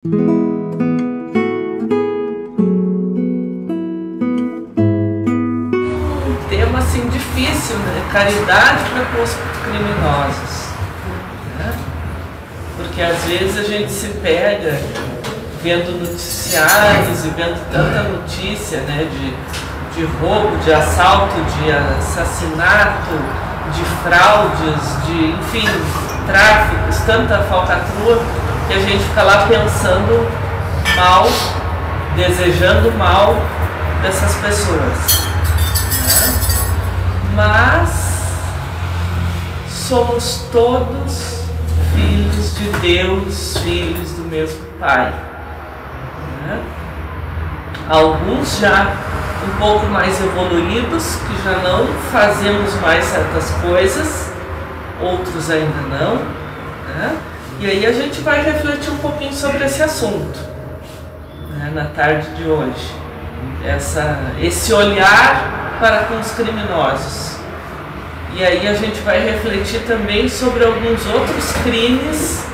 Tema assim difícil, né? Caridade para com os criminosos, né? Porque às vezes a gente se pega vendo noticiários e vendo tanta notícia, né? De roubo, de assalto, de assassinato, de fraudes, de, enfim, tráficos, tanta falcatrua, que a gente fica lá pensando mal, desejando mal dessas pessoas, né? Mas somos todos filhos de Deus, filhos do mesmo Pai, né? Alguns já um pouco mais evoluídos, que já não fazemos mais certas coisas, outros ainda não, né? E aí a gente vai refletir um pouquinho sobre esse assunto, né, na tarde de hoje. Esse olhar para com os criminosos. E aí a gente vai refletir também sobre alguns outros crimes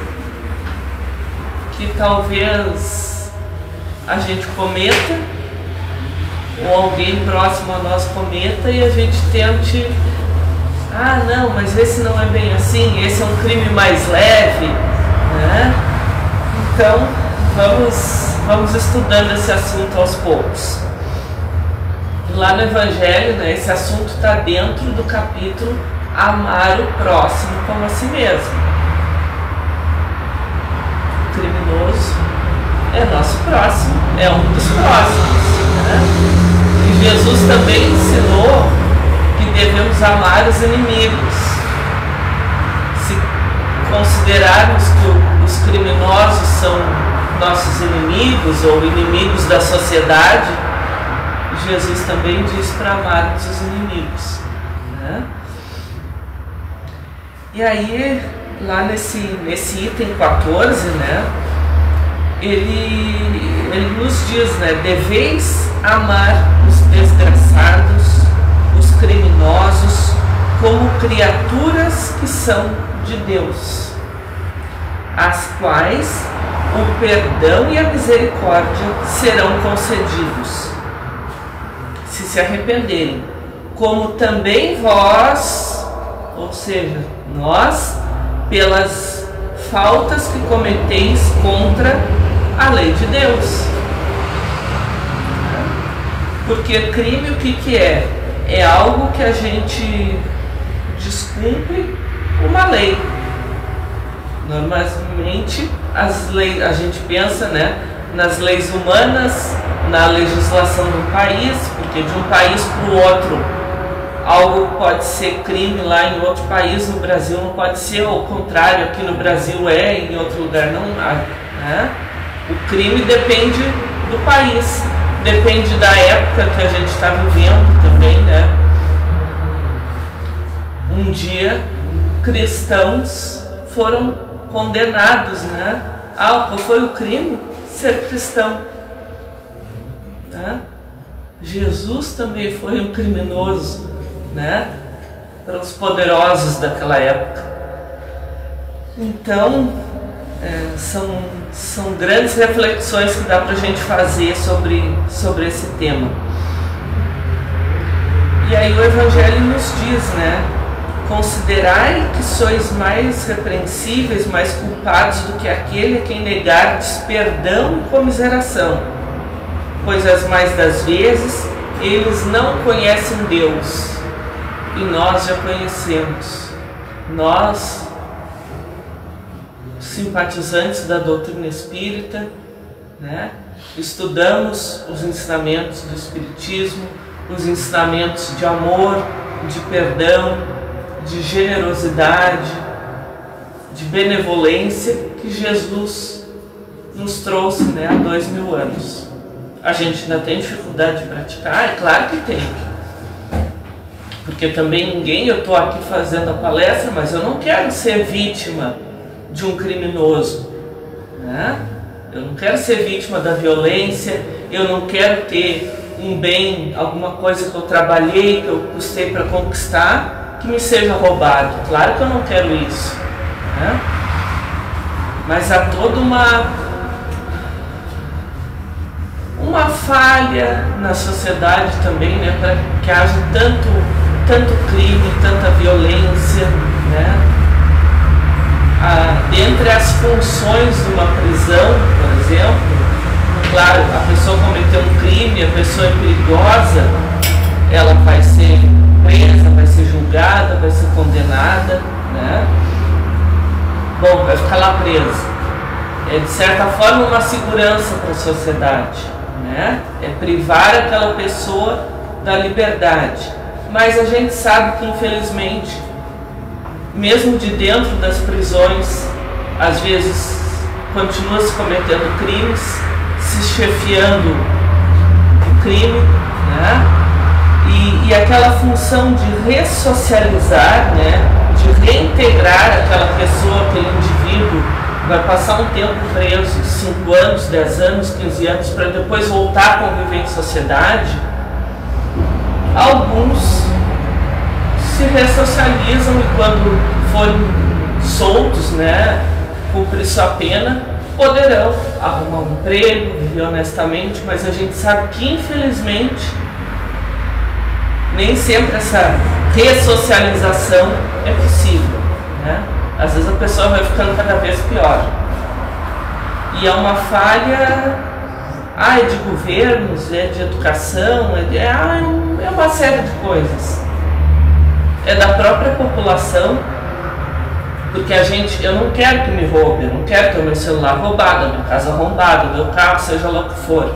que talvez a gente cometa, ou alguém próximo a nós cometa, e a gente tente, não, mas esse não é bem assim, esse é um crime mais leve, né? Então vamos estudando esse assunto aos poucos. Lá no Evangelho, né, esse assunto está dentro do capítulo Amar o próximo como a si mesmo. O criminoso é nosso próximo, é um dos próximos, né? E Jesus também ensinou que devemos amar os inimigos. Se considerarmos que os criminosos são nossos inimigos ou inimigos da sociedade, Jesus também diz para amarmos os inimigos, né? E aí, lá nesse item 14, né, ele nos diz, né, deveis amar os desgraçados, os criminosos, como criaturas que são de Deus, às quais o perdão e a misericórdia serão concedidos, se arrependerem, como também vós, ou seja, nós, pelas faltas que cometeis contra a lei de Deus. Porque crime o que é? É algo que a gente descumpre uma lei. Normalmente as leis, a gente pensa, né, nas leis humanas, na legislação do país, porque de um país para o outro algo pode ser crime lá em outro país, no Brasil não pode ser, ao contrário, aqui no Brasil é, em outro lugar não há, né? O crime depende do país, depende da época que a gente está vivendo também, né? Um dia cristãos foram condenados, né? Qual foi o crime? Ser cristão, né? Jesus também foi um criminoso, né, para os poderosos daquela época. Então, são grandes reflexões que dá para a gente fazer sobre esse tema. E aí o Evangelho nos diz, né, considerai que sois mais repreensíveis, mais culpados do que aquele a quem negardes perdão e comiseração, pois as mais das vezes eles não conhecem Deus, e nós já conhecemos. Nós, simpatizantes da doutrina espírita, né, estudamos os ensinamentos do Espiritismo, os ensinamentos de amor, de perdão, de generosidade, de benevolência que Jesus nos trouxe, né, há 2000 anos. A gente ainda tem dificuldade de praticar? É claro que tem. Porque também eu estou aqui fazendo a palestra, mas eu não quero ser vítima de um criminoso, né? Eu não quero ser vítima da violência, eu não quero ter um bem, alguma coisa que eu trabalhei, que eu custei para conquistar, que me seja roubado. Claro que eu não quero isso, né? Mas há toda falha na sociedade também, né, para que haja tanto crime, tanta violência, né? Dentre as funções de uma prisão, por exemplo, claro, a pessoa cometeu um crime, a pessoa é perigosa, ela vai ser presa, vai ser julgada, vai ser condenada, né? Bom, vai ficar lá presa. É, de certa forma, uma segurança para a sociedade, né? É privar aquela pessoa da liberdade. Mas a gente sabe que, infelizmente, mesmo de dentro das prisões, às vezes continua se cometendo crimes, se chefiando o crime, né? E aquela função de ressocializar, né? De reintegrar aquela pessoa, aquele indivíduo, vai passar um tempo preso, 5 anos, 10 anos, 15 anos, para depois voltar a conviver em sociedade. Alguns se ressocializam e quando forem soltos, né, cumprir sua pena, poderão arrumar um emprego, viver honestamente, mas a gente sabe que, infelizmente, nem sempre essa ressocialização é possível, né? Às vezes a pessoa vai ficando cada vez pior. E é uma falha de governos, é de educação, é uma série de coisas. É da própria população, porque eu não quero que me roube, eu não quero ter o meu celular roubado, a minha casa arrombada, o meu carro, seja lá o que for.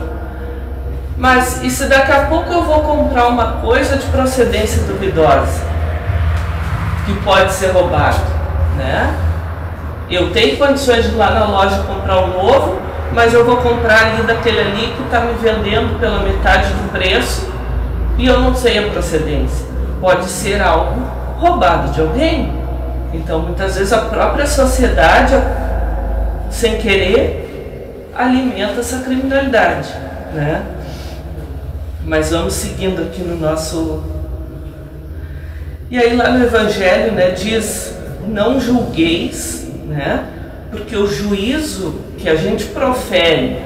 Mas e se daqui a pouco eu vou comprar uma coisa de procedência duvidosa, que pode ser roubado, né? Eu tenho condições de ir lá na loja comprar um novo, mas eu vou comprar ali daquele ali que está me vendendo pela metade do preço e eu não sei a procedência. Pode ser algo roubado de alguém. Então, muitas vezes a própria sociedade, sem querer, alimenta essa criminalidade, né? Mas vamos seguindo aqui no nosso... E aí lá no Evangelho, né, diz, não julgueis, né, porque o juízo que a gente profere,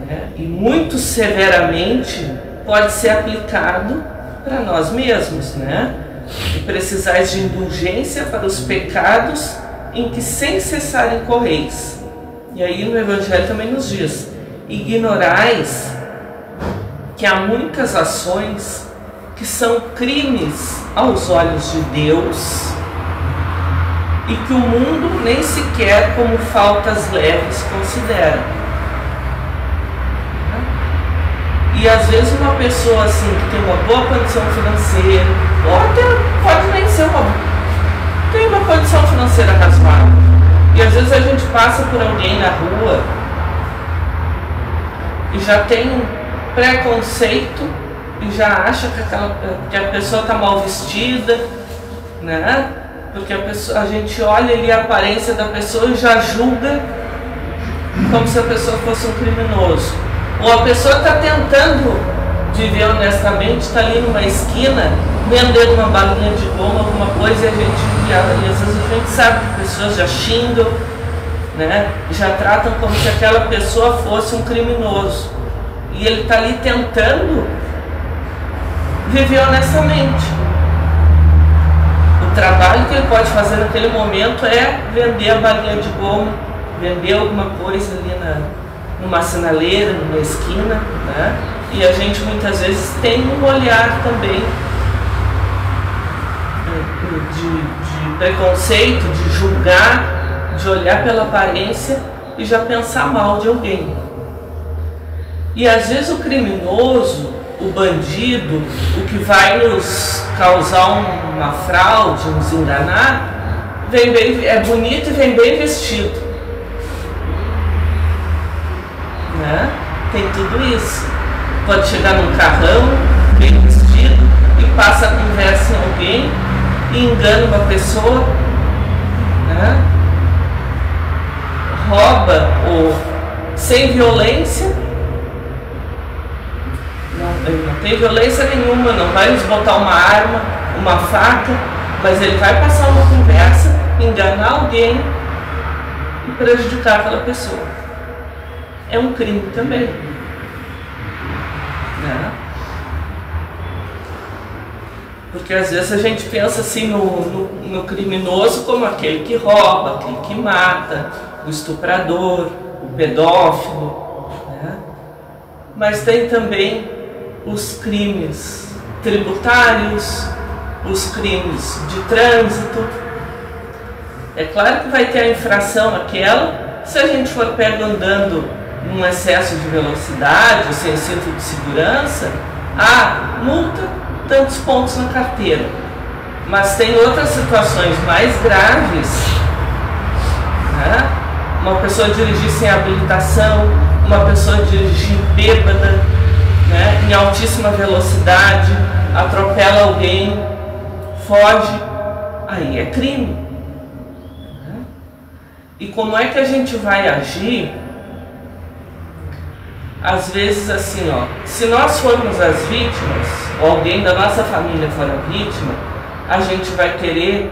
né, e muito severamente, pode ser aplicado para nós mesmos, né? E precisais de indulgência para os pecados em que sem cessar incorreis. E aí no Evangelho também nos diz, ignorais que há muitas ações que são crimes aos olhos de Deus e que o mundo nem sequer como faltas leves considera. E às vezes uma pessoa assim que tem uma boa condição financeira, ou até pode nem ser tem uma condição financeira razoável, e às vezes a gente passa por alguém na rua e já tem um preconceito e já acha que a pessoa está mal vestida, né? Porque a gente olha ali a aparência da pessoa e já julga como se a pessoa fosse um criminoso. Ou a pessoa está tentando viver honestamente, está ali numa esquina vendendo uma balinha de goma, alguma coisa, e às vezes a gente sabe que pessoas já xingam, né? Já tratam como se aquela pessoa fosse um criminoso. E ele está ali tentando viver honestamente. O trabalho que ele pode fazer naquele momento é vender a balinha de goma, vender alguma coisa ali numa sinaleira, numa esquina, né? E a gente muitas vezes tem um olhar também de preconceito, de julgar, de olhar pela aparência e já pensar mal de alguém. E às vezes o criminoso, o bandido, o que vai nos causar uma fraude, nos enganar, é bonito e vem bem vestido, né? Tem tudo isso. Pode chegar num carrão, bem vestido, e passa a conversa em alguém, e engana uma pessoa, né? Rouba ou sem violência. Não tem violência nenhuma, não vai nos botar uma arma, uma faca, mas ele vai passar uma conversa, enganar alguém e prejudicar aquela pessoa. É um crime também. né? Porque às vezes a gente pensa assim no criminoso como aquele que rouba, aquele que mata, o estuprador, o pedófilo, né? Mas tem também os crimes tributários, os crimes de trânsito. É claro que vai ter a infração aquela, se a gente for pego andando num excesso de velocidade, sem cinto de segurança, multa, tantos pontos na carteira. Mas tem outras situações mais graves, né? Uma pessoa dirigir sem habilitação, uma pessoa dirigir bêbada, né? Em altíssima velocidade, atropela alguém, foge, aí é crime, né? E como é que a gente vai agir? Às vezes assim, se nós formos as vítimas, ou alguém da nossa família for a vítima, a gente vai querer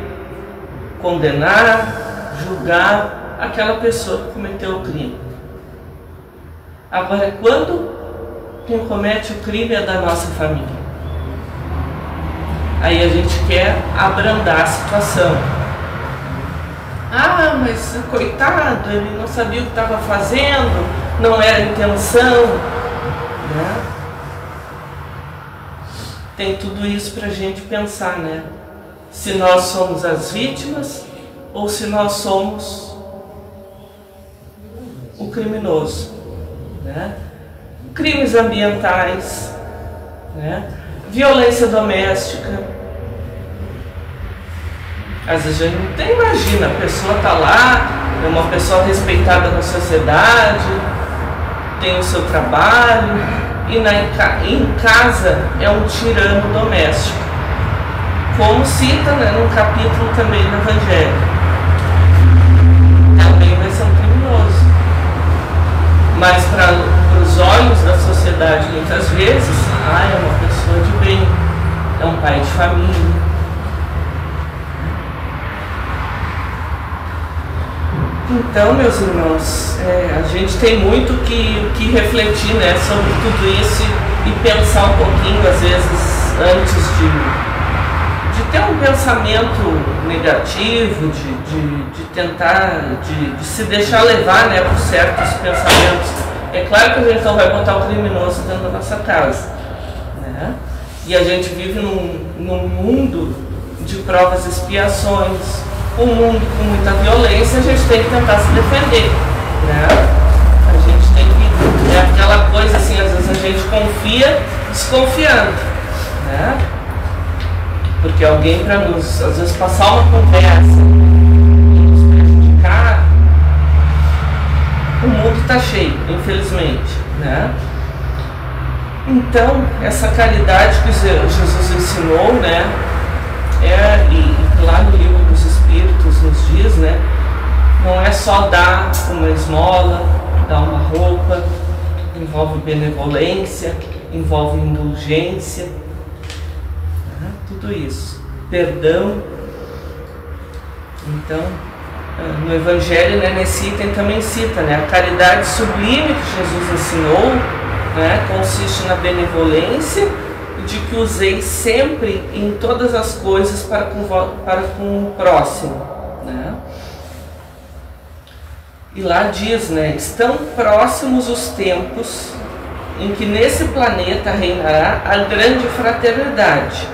condenar, julgar aquela pessoa que cometeu o crime. Agora, quando quem comete o crime é da nossa família, aí a gente quer abrandar a situação. Mas coitado, ele não sabia o que estava fazendo, não era intenção, né? Tem tudo isso para a gente pensar, né? Se nós somos as vítimas ou se nós somos o criminoso, né? Crimes ambientais, né? Violência doméstica. Às vezes a gente nem imagina, a pessoa está lá, é uma pessoa respeitada na sociedade, tem o seu trabalho, e em casa é um tirano doméstico, como cita, né, num capítulo também do Evangelho. Também vai ser um criminoso. Mas para os olhos da sociedade, muitas vezes, é uma pessoa de bem, é um pai de família. Então, meus irmãos, a gente tem muito que refletir, né, sobre tudo isso e pensar um pouquinho, às vezes, antes de ter um pensamento negativo, de tentar, de se deixar levar, né, por certos pensamentos. É claro que a gente não vai botar o criminoso dentro da nossa casa, né? E a gente vive num mundo de provas e expiações, um mundo com muita violência, a gente tem que tentar se defender, né? A gente tem que... É aquela coisa assim, às vezes a gente confia desconfiando, né? Porque alguém para nos, às vezes, passar uma conversa e nos prejudicar, o mundo está cheio, infelizmente, né? Então, essa caridade que Jesus ensinou, né? E lá no livro dos Espíritos nos diz, né? Não é só dar uma esmola, dar uma roupa, envolve benevolência, envolve indulgência, né? Tudo isso, perdão. Então, no Evangelho, né, nesse item também cita, né, a caridade sublime que Jesus ensinou, né, consiste na benevolência, de que useis sempre em todas as coisas para com o próximo, né? E lá diz, né, estão próximos os tempos em que nesse planeta reinará a grande fraternidade,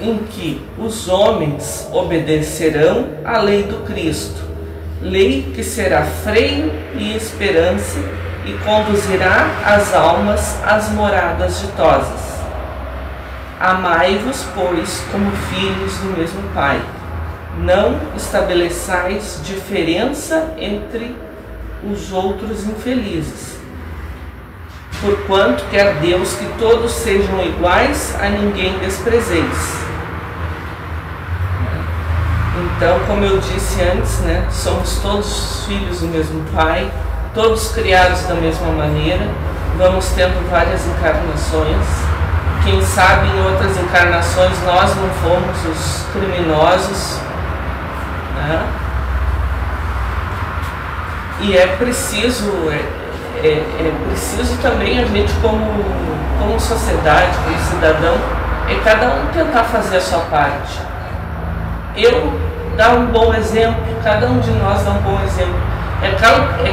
em que os homens obedecerão à lei do Cristo, lei que será freio e esperança e conduzirá as almas às moradas ditosas. Amai-vos, pois, como filhos do mesmo Pai. Não estabeleçais diferença entre os outros infelizes. Porquanto quer Deus que todos sejam iguais, a ninguém desprezeis. Então, como eu disse antes, né, somos todos filhos do mesmo Pai, todos criados da mesma maneira, vamos tendo várias encarnações. Quem sabe em outras encarnações nós não fomos os criminosos, né? E é preciso é preciso também a gente como sociedade, como cidadão, cada um tentar fazer a sua parte. Eu dar um bom exemplo, cada um de nós dá um bom exemplo. É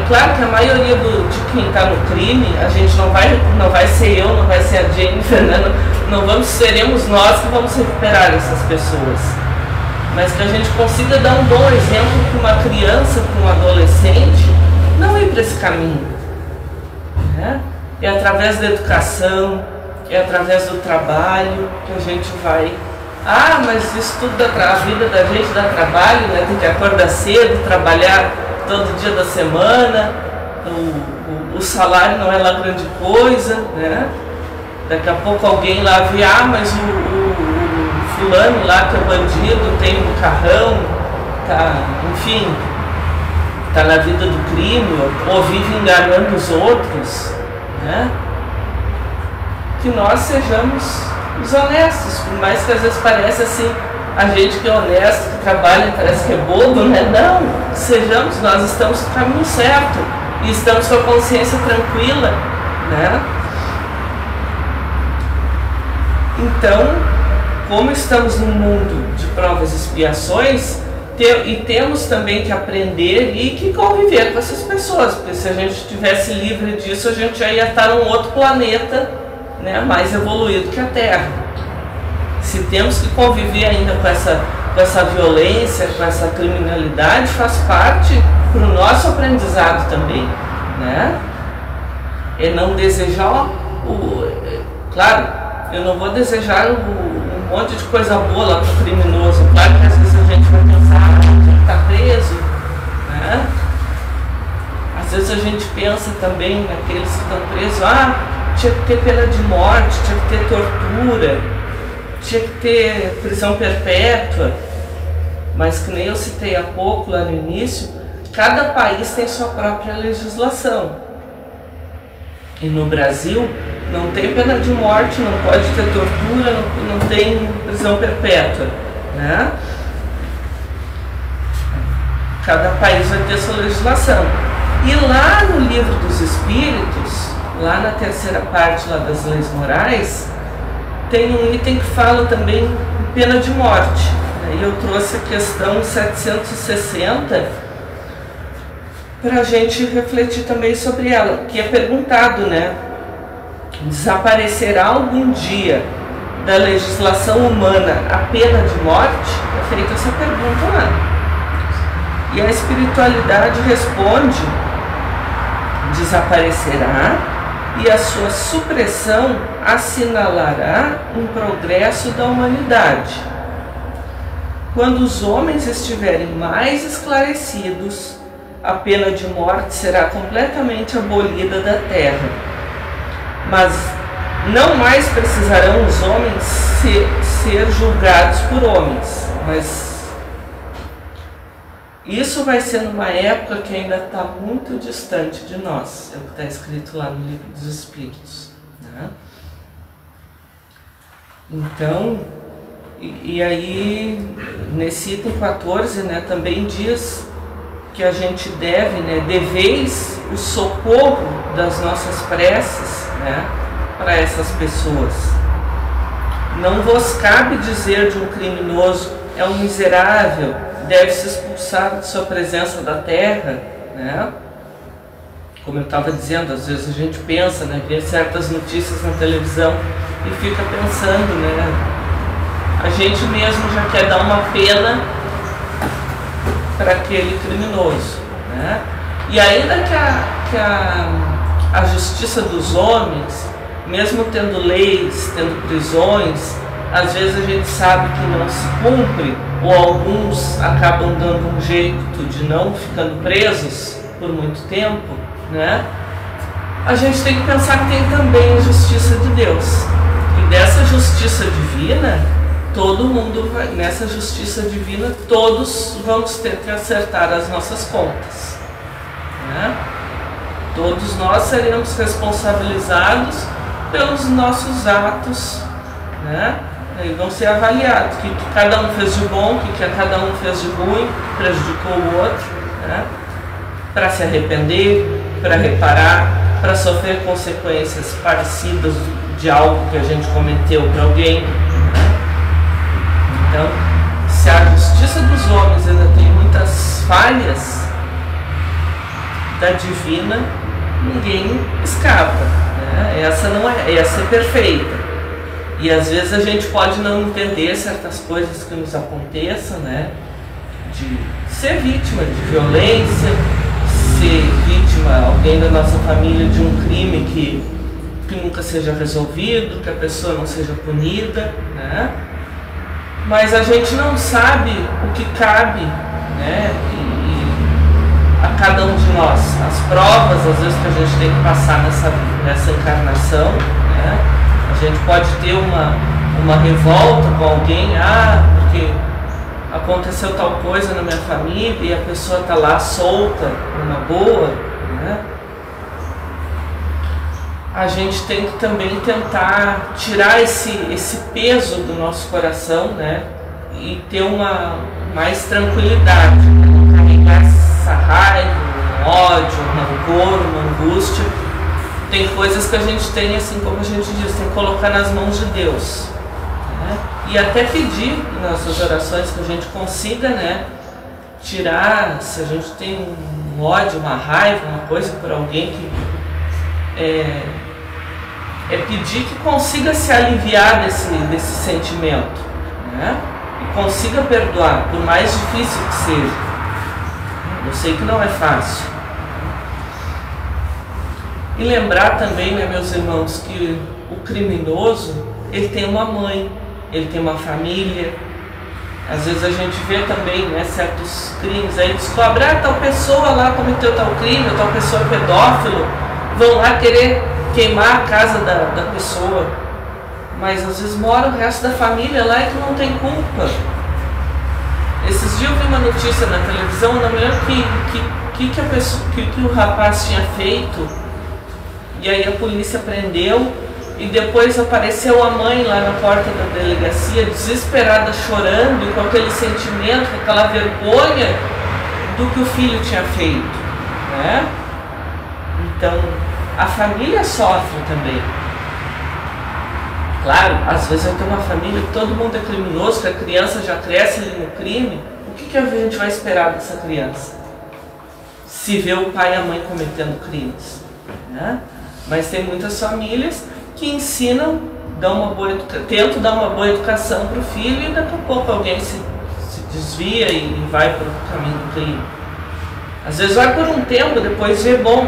claro que a maioria de quem está no crime, a gente não vai ser eu, não vai ser a Jennifer, seremos nós que vamos recuperar essas pessoas. Mas que a gente consiga dar um bom exemplo para uma criança, para um adolescente, não ir para esse caminho. Né? É através da educação, é através do trabalho que a gente vai... mas isso tudo, a vida da gente dá trabalho, né? Tem que acordar cedo, trabalhar todo dia da semana, o salário não é lá grande coisa, né? Daqui a pouco alguém lá vê, mas o fulano lá que é bandido, tem um carrão, enfim, tá na vida do crime, ou vive enganando os outros, né? Que nós sejamos os honestos, por mais que às vezes pareça assim, a gente que é honesto, que trabalha, parece que é bobo, né? Não, sejamos, nós estamos no caminho certo e estamos com a consciência tranquila, né? Então, como estamos num mundo de provas e expiações, temos também que aprender e que conviver com essas pessoas, porque se a gente estivesse livre disso, a gente já ia estar num outro planeta, né, mais evoluído que a Terra. Se temos que conviver ainda com essa violência, com essa criminalidade, faz parte para o nosso aprendizado também, né? É não desejar claro, eu não vou desejar um monte de coisa boa lá para o criminoso. Claro que às vezes a gente vai pensar, tem que estar preso, né? Às vezes a gente pensa também naqueles que estão presos, tinha que ter pena de morte, tinha que ter tortura, tinha que ter prisão perpétua, mas que nem eu citei há pouco lá no início, cada país tem sua própria legislação. E no Brasil não tem pena de morte, não pode ter tortura, não tem prisão perpétua, né? Cada país vai ter sua legislação. E lá no Livro dos Espíritos, lá na terceira parte lá das leis morais, tem um item que fala também em pena de morte. E eu trouxe a questão 760 para a gente refletir também sobre ela, que é perguntado, né? Desaparecerá algum dia da legislação humana a pena de morte? É feita essa pergunta lá. E a espiritualidade responde: desaparecerá, e a sua supressão assinalará um progresso da humanidade. Quando os homens estiverem mais esclarecidos, a pena de morte será completamente abolida da terra. Mas não mais precisarão os homens ser julgados por homens, mas isso vai ser numa época que ainda está muito distante de nós. É o que está escrito lá no Livro dos Espíritos, né? Então, e aí, nesse item 14, né, também diz que a gente deve, né, deveis o socorro das nossas preces, né, para essas pessoas. Não vos cabe dizer de um criminoso, é um miserável, deve se expulsar de sua presença da terra, né? Como eu estava dizendo, às vezes a gente pensa, né, vê certas notícias na televisão e fica pensando, né, a gente mesmo já quer dar uma pena para aquele criminoso, né? E ainda que a justiça dos homens, mesmo tendo leis, tendo prisões, às vezes a gente sabe que não se cumpre, ou alguns acabam dando um jeito de não ficando presos por muito tempo, né? A gente tem que pensar que tem também a justiça de Deus. E dessa justiça divina, todo mundo vai, nessa justiça divina, todos vamos ter que acertar as nossas contas, né? Todos nós seremos responsabilizados pelos nossos atos, né? E vão ser avaliados, o que cada um fez de bom, o que cada um fez de ruim, prejudicou o outro, né? Para se arrepender, para reparar, para sofrer consequências parecidas de algo que a gente cometeu para alguém, né? Então, se a justiça dos homens ainda tem muitas falhas, da divina ninguém escapa, né? Essa é perfeita. E às vezes a gente pode não entender certas coisas que nos aconteçam, né? De ser vítima de violência, ser vítima, alguém da nossa família, de um crime que nunca seja resolvido, que a pessoa não seja punida, né? Mas a gente não sabe o que cabe, né? A cada um de nós, as provas às vezes que a gente tem que passar nessa encarnação, né? A gente pode ter uma revolta com alguém, porque aconteceu tal coisa na minha família e a pessoa está lá solta, numa boa, né? A gente tem que também tentar tirar esse peso do nosso coração, né? E ter uma mais tranquilidade, não carregar essa raiva, um ódio, um rancor, uma angústia. Tem coisas que a gente tem, assim como a gente diz, tem que colocar nas mãos de Deus, né? E até pedir nas nossas orações que a gente consiga, né, tirar, se a gente tem um ódio, uma raiva, uma coisa por alguém, que pedir que consiga se aliviar desse sentimento, né? E consiga perdoar, por mais difícil que seja. Eu sei que não é fácil. E lembrar também, né, meus irmãos, que o criminoso, ele tem uma mãe, ele tem uma família. Às vezes a gente vê também, né, certos crimes, aí descobre, tal pessoa lá cometeu tal crime, tal pessoa é pedófilo, vão lá querer queimar a casa da pessoa, mas às vezes mora o resto da família lá e que não tem culpa. Esses dias eu vi uma notícia na televisão, não me lembro que o rapaz tinha feito, e aí a polícia prendeu, e depois apareceu a mãe lá na porta da delegacia, desesperada, chorando, e com aquele sentimento, com aquela vergonha do que o filho tinha feito, né? Então, a família sofre também. Claro, às vezes vai ter uma família que todo mundo é criminoso, que a criança já cresce ali no crime. O que a gente vai esperar dessa criança? Se vê o pai e a mãe cometendo crimes, né? Mas tem muitas famílias que ensinam, tentam dar uma boa educação para o filho, e daqui a pouco alguém se desvia e vai para o caminho do crime. Às vezes vai por um tempo, depois vê, bom,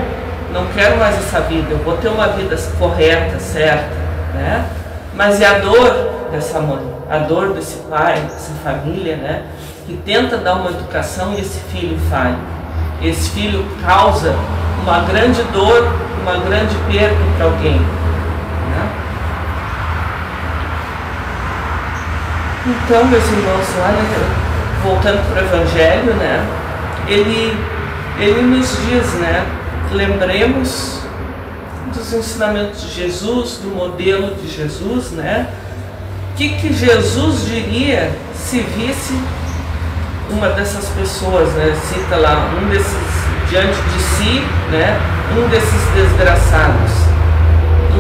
não quero mais essa vida, eu vou ter uma vida correta, certa, né? Mas é a dor dessa mãe, a dor desse pai, dessa família, né, que tenta dar uma educação e esse filho falha. Esse filho causa uma grande dor, uma grande perda para alguém, né? Então, meus irmãos, voltando para o Evangelho, né, ele nos diz, né, lembremos dos ensinamentos de Jesus, do modelo de Jesus, né? O que Jesus diria se visse uma dessas pessoas, né? Cita lá, um desses diante de si, né? Um desses desgraçados.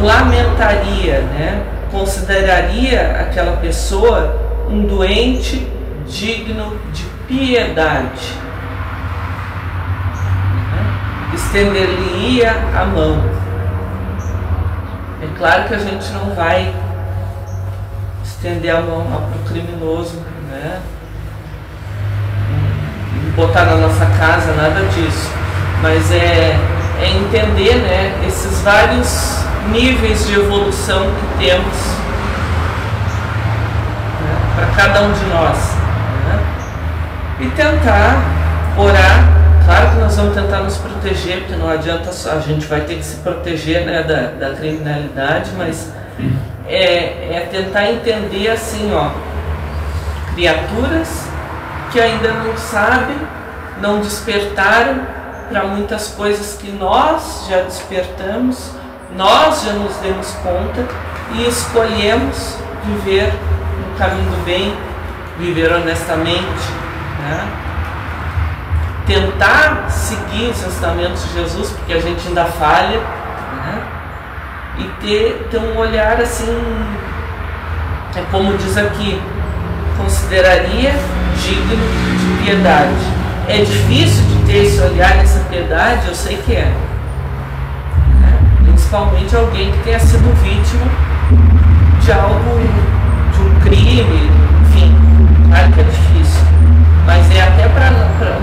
Lamentaria, né? Consideraria aquela pessoa um doente digno de piedade. Estender-lhe-ia a mão. É claro que a gente não vai estender a mão para o criminoso, né? Botar na nossa casa, nada disso. Mas é entender, né, esses vários níveis de evolução que temos, né, para cada um de nós, né? E tentar orar. Claro que nós vamos tentar nos proteger, porque não adianta só, a gente vai ter que se proteger, né, da criminalidade, mas é tentar entender assim, criaturas que ainda não sabem, não despertaram para muitas coisas que nós já despertamos, nós já nos demos conta e escolhemos viver no caminho do bem, viver honestamente, né? Tentar seguir os ensinamentos de Jesus, porque a gente ainda falha, e ter um olhar assim, como diz aqui, consideraria digno de piedade. É difícil de ter esse olhar, essa piedade, eu sei que é, né? Principalmente alguém que tenha sido vítima de algo, de um crime, enfim, claro que é difícil, mas é até para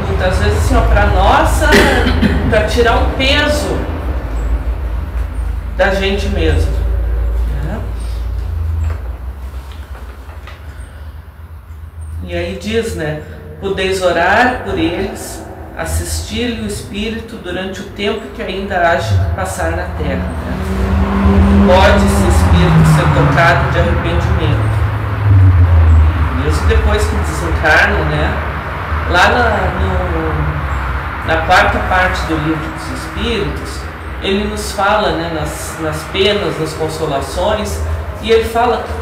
muitas vezes assim, para nossa, para tirar um peso da gente mesmo, né? E aí diz, né? Podeis orar por eles, assistir-lhe o Espírito durante o tempo que ainda haja de passar na terra, né? Pode esse Espírito ser tocado de arrependimento, mesmo depois que desencarna, né? Lá na quarta parte do Livro dos Espíritos, ele nos fala, né, nas penas, nas consolações, e ele fala que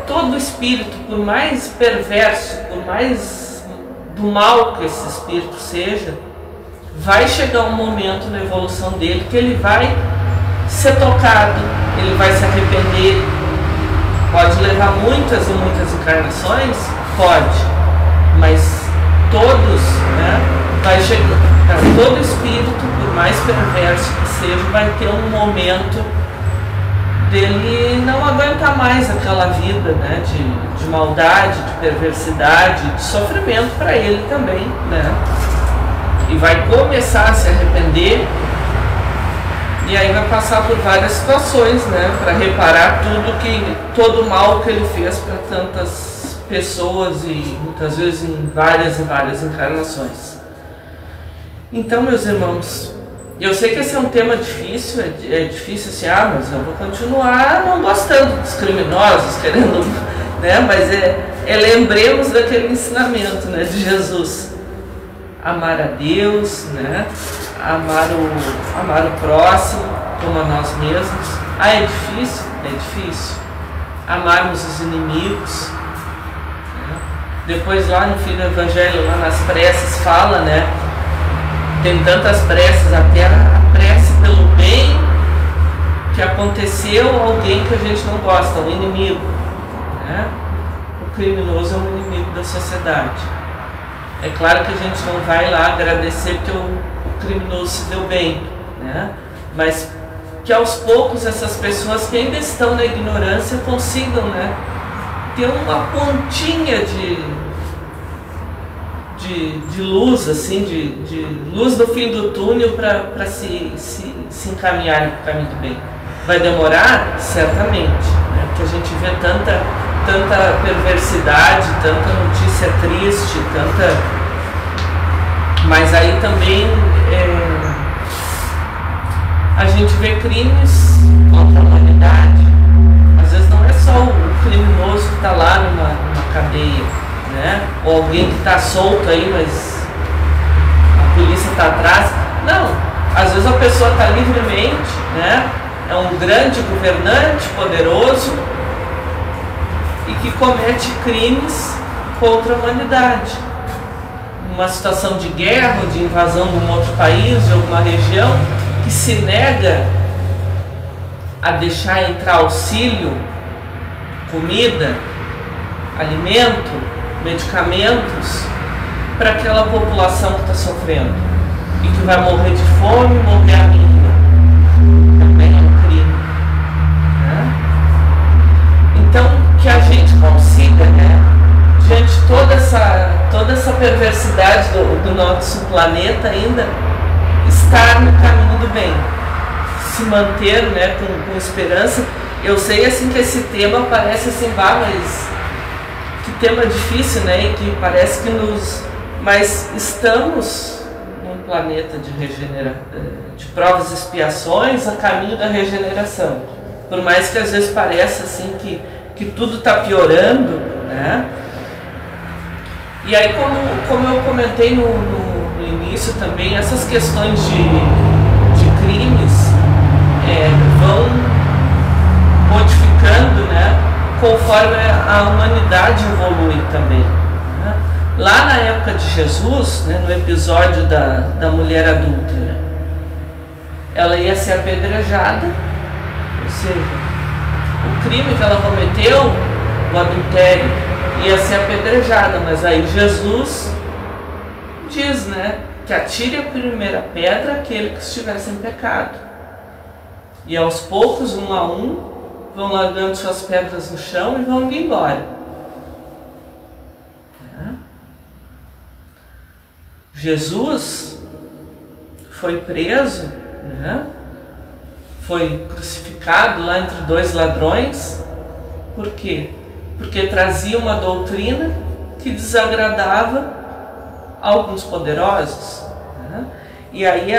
todo espírito, por mais perverso, por mais do mal que esse espírito seja, vai chegar um momento na evolução dele que ele vai ser tocado, ele vai se arrepender. Pode levar muitas e muitas encarnações? Pode, mas todos, né, vai chegar, todo espírito, por mais perverso que seja, vai ter um momento dele não aguentar mais aquela vida, né, de maldade, de perversidade, de sofrimento para ele também, né? E vai começar a se arrepender, e aí vai passar por várias situações, né, para reparar todo o mal que ele fez para tantas pessoas e muitas vezes em várias encarnações. Então, meus irmãos, eu sei que esse é um tema difícil, é difícil assim, mas eu vou continuar não gostando dos criminosos, querendo, né? Mas lembremos daquele ensinamento, né, de Jesus. Amar a Deus, né? Amar o próximo como a nós mesmos. É difícil? É difícil. Amarmos os inimigos, né? Depois lá no fim do Evangelho, lá nas preces, fala, né? Tem tantas preces, até a prece pelo bem que aconteceu a alguém que a gente não gosta, um inimigo, né? O criminoso é um inimigo da sociedade. É claro que a gente não vai lá agradecer porque o criminoso se deu bem, né? Mas que aos poucos essas pessoas que ainda estão na ignorância consigam, né, ter uma pontinha de luz, assim, de luz no fim do túnel para se encaminharem para o caminho do bem. Vai demorar? Certamente, né? Porque a gente vê tanta perversidade, tanta notícia triste, mas aí também a gente vê crimes contra a humanidade. Às vezes não é só o criminoso que está lá numa cadeia, né? Ou alguém que está solto aí, mas a polícia está atrás. Não, às vezes a pessoa está livremente, né? É um grande governante poderoso e que comete crimes contra a humanidade. Uma situação de guerra, de invasão de um outro país, de alguma região, que se nega a deixar entrar auxílio, comida, alimento, medicamentos para aquela população que está sofrendo e que vai morrer de fome, morrer à míngua. Também é um crime, né? Então, que a gente consiga, né, diante de toda essa perversidade do nosso planeta ainda, estar no caminho do bem, se manter, né, com esperança. Eu sei assim que esse tema parece assim, mas que tema difícil, né? E que parece que mas estamos num planeta de provas e expiações, a caminho da regeneração. Por mais que às vezes pareça assim que tudo está piorando, né? E aí, como eu comentei no início também, essas questões de crimes vão modificando, né, conforme a humanidade evolui também, né? Lá na época de Jesus, né, no episódio da mulher adúltera, ela ia ser apedrejada Ou seja, o crime que ela cometeu, o adultério, ia ser apedrejada, mas aí Jesus diz, né, que atire a primeira pedra aquele que estiver sem pecado. E aos poucos, um a um, vão largando suas pedras no chão e vão indo embora. Jesus foi preso, né? Foi crucificado lá entre dois ladrões. Por quê? Porque trazia uma doutrina que desagradava a alguns poderosos, né? E aí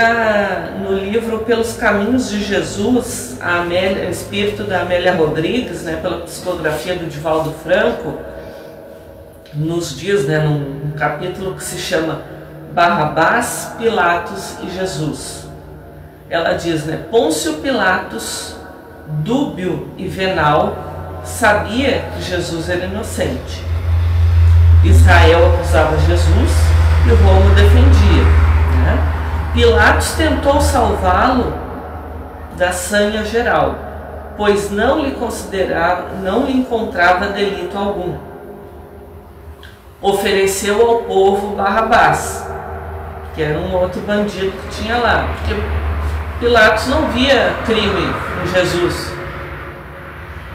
no livro Pelos Caminhos de Jesus, o espírito da Amélia Rodrigues, né, pela psicografia do Divaldo Franco, nos diz, né, num capítulo que se chama Barrabás, Pilatos e Jesus. Ela diz, né, Pôncio Pilatos, dúbio e venal, sabia que Jesus era inocente. Israel acusava Jesus e Roma o defendia, né? Pilatos tentou salvá-lo da sanha geral, pois não lhe encontrava delito algum. Ofereceu ao povo Barrabás, que era um outro bandido que tinha lá, porque Pilatos não via crime em Jesus,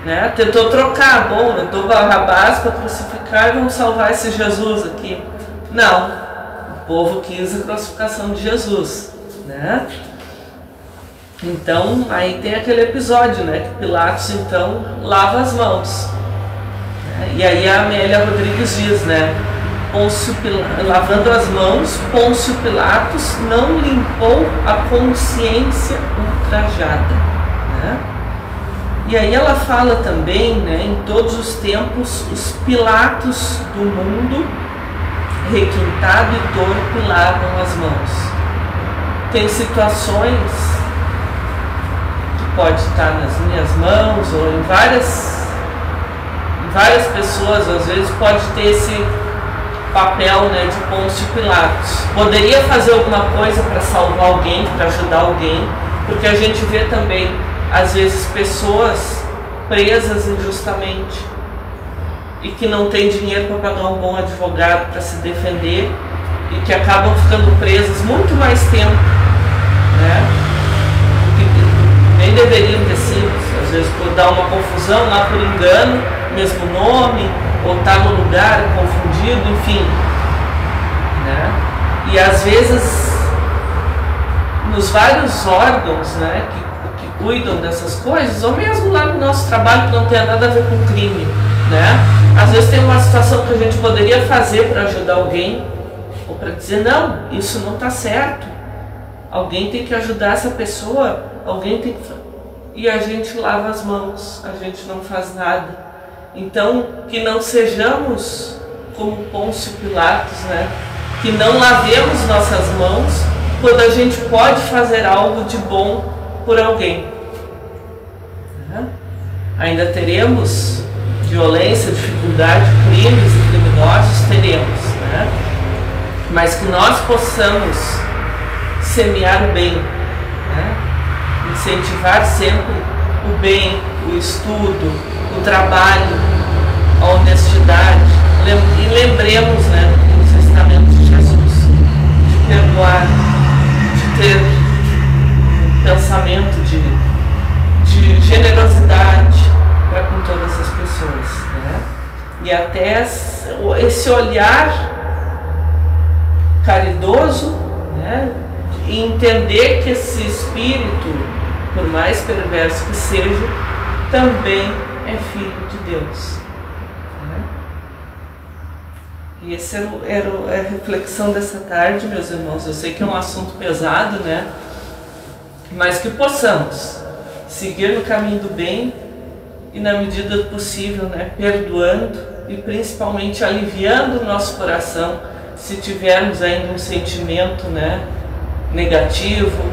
né? Tentou trocar, bom, eu dou Barrabás para crucificar e vamos salvar esse Jesus aqui. Não. O povo quis a crucificação de Jesus, né? Então, aí tem aquele episódio, né, que Pilatos, então, lava as mãos, né? E aí a Amélia Rodrigues diz, né, lavando as mãos, Pôncio Pilatos não limpou a consciência ultrajada, né? E aí ela fala também, né, em todos os tempos, os Pilatos do mundo, requintado e torpe, lavam as mãos. Tem situações que pode estar nas minhas mãos ou em várias pessoas, às vezes pode ter esse papel, né, de Pôncio Pilatos. Poderia fazer alguma coisa para salvar alguém, para ajudar alguém, porque a gente vê também, às vezes, pessoas presas injustamente e que não tem dinheiro para pagar um bom advogado para se defender e que acabam ficando presas muito mais tempo, né, que nem deveriam ter sido, às vezes por dar uma confusão lá por engano, mesmo nome, ou estar no lugar confundido, enfim, né? E às vezes nos vários órgãos, né, que cuidam dessas coisas, ou mesmo lá no nosso trabalho que não tem nada a ver com crime, né? Às vezes tem uma situação que a gente poderia fazer para ajudar alguém, ou para dizer, não, isso não está certo, alguém tem que ajudar essa pessoa, alguém tem que... E a gente lava as mãos, a gente não faz nada. Então, que não sejamos como Pôncio Pilatos, né? Que não lavemos nossas mãos quando a gente pode fazer algo de bom por alguém, né? Ainda teremos violência, dificuldade, crimes e criminosos, teremos, né? Mas que nós possamos semear o bem, né? Incentivar sempre o bem, o estudo, o trabalho, a honestidade. E lembremos, né, dos ensinamentos de Jesus, de perdoar, de ter um pensamento de generosidade para com todas as pessoas, né? E até esse olhar caridoso, né, e entender que esse espírito, por mais perverso que seja, também é filho de Deus, né? E essa era a reflexão dessa tarde, meus irmãos. Eu sei que é um assunto pesado, né? Mas que possamos seguir no caminho do bem e, na medida do possível, né, perdoando e principalmente aliviando o nosso coração se tivermos ainda um sentimento, né, negativo,